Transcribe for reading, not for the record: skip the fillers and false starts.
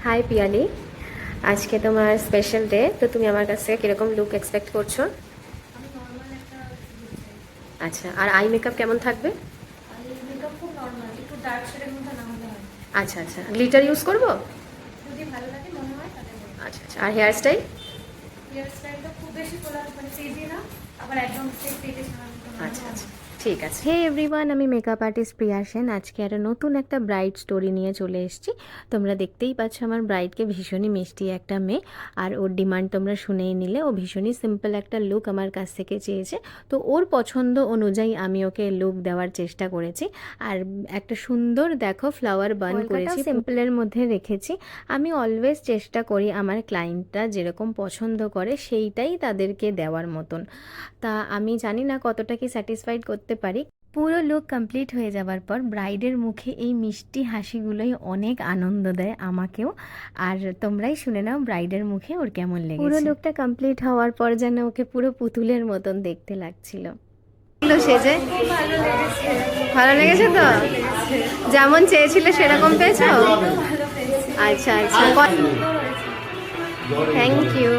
High Piyali, আজকে তোমার special day, তো তুমি আমার কাছ থেকে কিরকম লুক এক্সপেক্ট করছো? আমি নর্মাল একটা look চাই। আচ্ছা, আর আই মেকআপ কেমন থাকবে? আর এই মেকআপ খুব নর্মাল, একটু ডার্ক শেডের মধ্যে না হলে হয়। আচ্ছা আচ্ছা, গ্লিটার ইউজ করবো? যদি ভালো লাগে মনে হয় তাহলে করবো। আচ্ছা আচ্ছা, আর হেয়ার স্টাইল? হেয়ার স্টাইলটা খুব বেশি তোলা মানে ফ্রিজি না, আবার একদম স্ট্রেট ছাড়া মতো না আচ্ছা হয় আচ্ছা, না। ঠিক আছে। হে এভরিওয়ান, আমি মেকআপ আর্টিস্ট প্রিয়া সেন। আজকে একটা নতুন একটা ব্রাইড স্টোরি নিয়ে চলে এসেছি। তোমরা দেখতেই পাচ্ছ আমার ব্রাইডকে, ভীষণই মিষ্টি একটা মেয়ে। আর ওর ডিমান্ড তোমরা শুনেই নিলে, ও ভীষণই সিম্পল একটা লুক আমার কাছ থেকে চেয়েছে। তো ওর পছন্দ অনুযায়ী আমি ওকে লুক দেওয়ার চেষ্টা করেছি। আর একটা সুন্দর দেখো ফ্লাওয়ার বান করেছি, সিম্পলের মধ্যে রেখেছি। আমি অলওয়েজ চেষ্টা করি আমার ক্লায়েন্টরা যেরকম পছন্দ করে সেইটাই তাদেরকে দেওয়ার মতন। তা আমি জানি না কতটা কি স্যাটিসফাইড করতে পারি। পুরো লুক কমপ্লিট হয়ে যাবার পর ব্রাইডের মুখে এই মিষ্টি হাসিগুলোই অনেক আনন্দ দেয় আমাকেও। আর তোমরাই শুনে নাও ব্রাইডের মুখে ওর কেমন লেগেছে। পুরো লুকটা কমপ্লিট হওয়ার পর যেন ওকে পুরো পুতুলের মতন দেখতে লাগছিল। সেজে খুব ভালো লেগেছে। ভালো লেগেছে তো? ভালো লেগেছে। যেমন চেয়েছিলে সেরকম পেয়েছো? একদম ভালো পেয়েছি। আচ্ছা আচ্ছা, সুন্দর হয়েছে। Thank you.